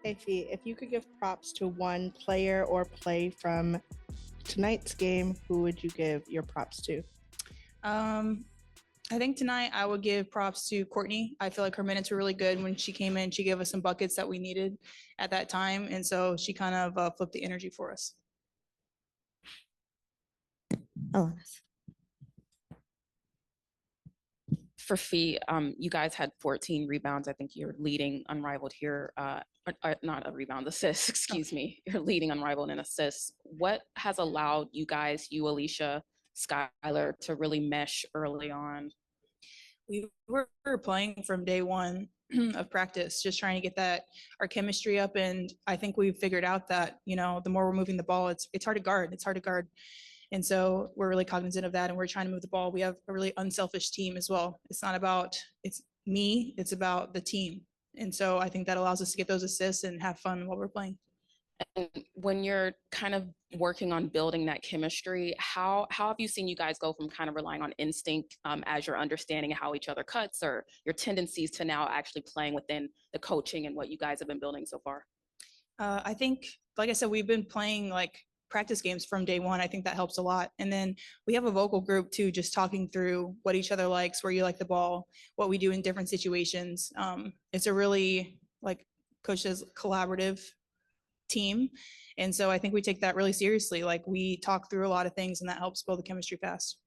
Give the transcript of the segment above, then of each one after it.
Hey, Fee, if you could give props to one player or play from tonight's game, who would you give your props to? Um, I think tonight I would give props to Courtney. I feel like her minutes were really good when she came in. She gave us some buckets that we needed at that time. And so she kind of flipped the energy for us. Alanis. For Fee, you guys had 14 rebounds. I think you're leading unrivaled here. Not a rebound, assist, excuse me. You're leading unrivaled in assists. What has allowed you guys, you, Alicia, Skylar, to really mesh early on? We were playing from day one of practice, just trying to get our chemistry up. And I think we've figured out that, the more we're moving the ball, it's hard to guard. It's hard to guard. And so we're really cognizant of that, and we're trying to move the ball. We have a really unselfish team as well. It's not about it's me, it's about the team. And so I think that allows us to get those assists and have fun while we're playing. And when you're kind of working on building that chemistry, how have you seen you guys go from kind of relying on instinct as you're understanding how each other cuts, or your tendencies, to now actually playing within the coaching and what you guys have been building so far? I think, like I said, we've been playing like practice games from day one. I think that helps a lot. And then we have a vocal group too, just talking through what each other likes, where you like the ball, what we do in different situations. It's a really, like Coach says, collaborative team. And so I think we take that really seriously. Like, we talk through a lot of things, and that helps build the chemistry fast.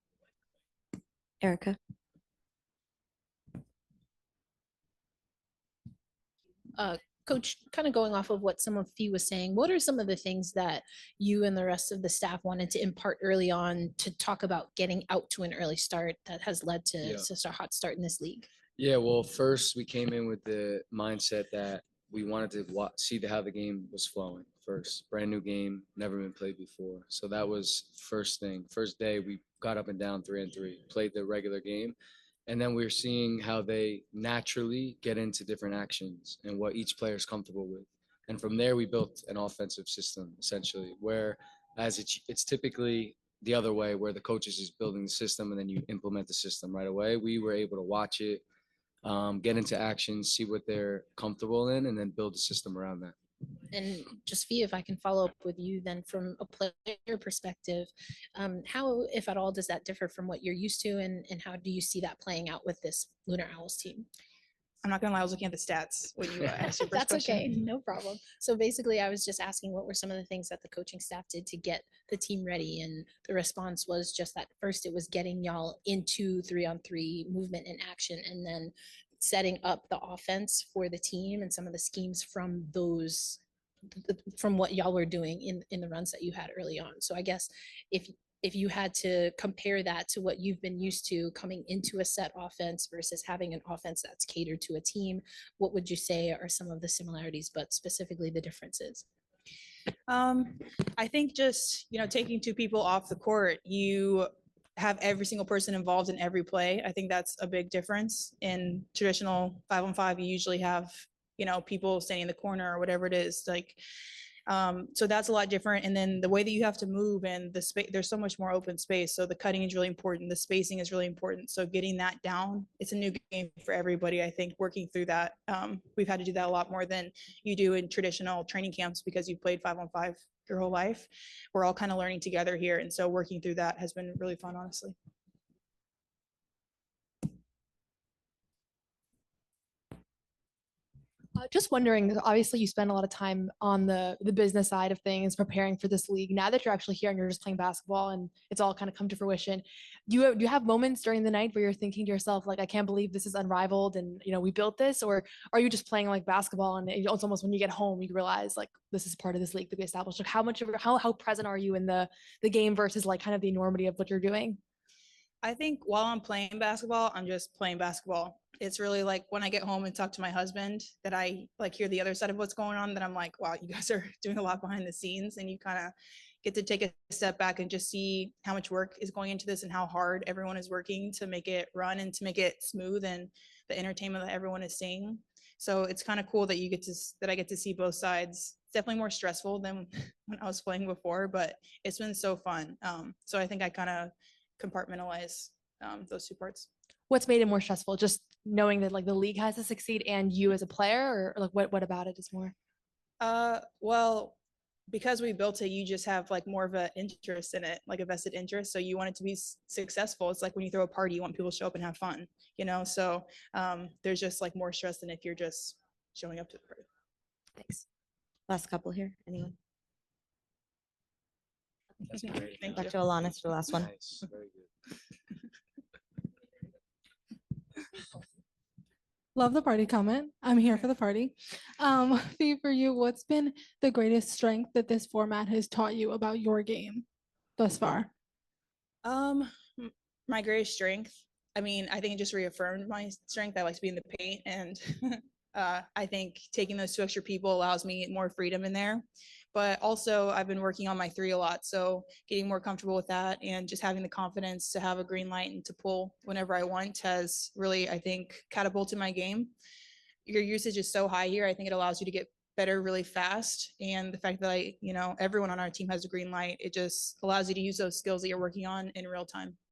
Erica. Coach, kind of going off of what some of Fee was saying, what are some of the things that you and the rest of the staff wanted to impart early on to talk about getting out to an early start that has led to such a hot start in this league? Yeah, well, first we came in with the mindset that we wanted to see how the game was flowing first. Brand new game, never been played before. So that was first thing. First day, we got up and down 3-on-3, played the regular game. And then we were seeing how they naturally get into different actions and what each player is comfortable with. And from there, we built an offensive system, essentially, where as it's typically the other way, where the coach is just building the system and then you implement the system right away. We were able to watch it, get into action, see what they're comfortable in, and then build a system around that. And just Fee, if I can follow up with you then from a player perspective, how, if at all, does that differ from what you're used to, and how do you see that playing out with this Lunar Owls team? I'm not gonna lie, I was looking at the stats when you asked your first That's question. okay, no problem. So basically, I was just asking what were some of the things that the coaching staff did to get the team ready, and the response was just that first it was getting y'all into 3-on-3 movement and action, and then setting up the offense for the team and some of the schemes from what y'all were doing in the runs that you had early on. So I guess if you had to compare that to what you've been used to coming into a set offense versus having an offense that's catered to a team, what would you say are some of the similarities, but specifically the differences? I think just, taking two people off the court, you have every single person involved in every play. I think that's a big difference. In traditional 5-on-5, you usually have, people standing in the corner or whatever it is. Like, so that's a lot different. And then the way that you have to move, and the space, there's so much more open space. So the cutting is really important. The spacing is really important. So getting that down, it's a new game for everybody. I think working through that, we've had to do that a lot more than you do in traditional training camps, because you've played 5-on-5 your whole life. We're all kind of learning together here. And so working through that has been really fun, honestly. Just wondering, obviously you spend a lot of time on the business side of things, preparing for this league. Now that you're actually here and you're just playing basketball and it's all kind of come to fruition, do you have moments during the night where you're thinking to yourself, like, I can't believe this is unrivaled and, we built this? Or are you just playing like basketball and it's almost when you get home, you realize like this is part of this league that we established? Like, how present are you in the game versus like kind of the enormity of what you're doing? I think while I'm playing basketball, I'm just playing basketball. It's really like when I get home and talk to my husband that I like hear the other side of what's going on, that I'm like, wow, you guys are doing a lot behind the scenes, and you kind of get to take a step back and just see how much work is going into this and how hard everyone is working to make it run and to make it smooth, and the entertainment that everyone is seeing. So it's kind of cool that I get to see both sides. It's definitely more stressful than when I was playing before, but it's been so fun. So I think I kind of compartmentalize those two parts. What's made it more stressful? Just knowing that like the league has to succeed and you as a player, or like what about it is more? Well, because we built it, you just have like more of an interest in it, like a vested interest. So you want it to be successful. It's like when you throw a party, you want people to show up and have fun, you know? So there's just like more stress than if you're just showing up to the party. Thanks. Last couple here. Anyone? That's great. Thank you. Dr. Alanis for the last one. Nice. Very good. Love the party comment. I'm here for the party. Fee, for you, what's been the greatest strength that this format has taught you about your game thus far? My greatest strength. I mean, I think it just reaffirmed my strength. I like to be in the paint, and I think taking those 2 extra people allows me more freedom in there. But also, I've been working on my 3 a lot, so getting more comfortable with that and just having the confidence to have a green light and to pull whenever I want has really, I think, catapulted my game. Your usage is so high here. I think it allows you to get better really fast. And the fact that everyone on our team has a green light, it just allows you to use those skills that you're working on in real time.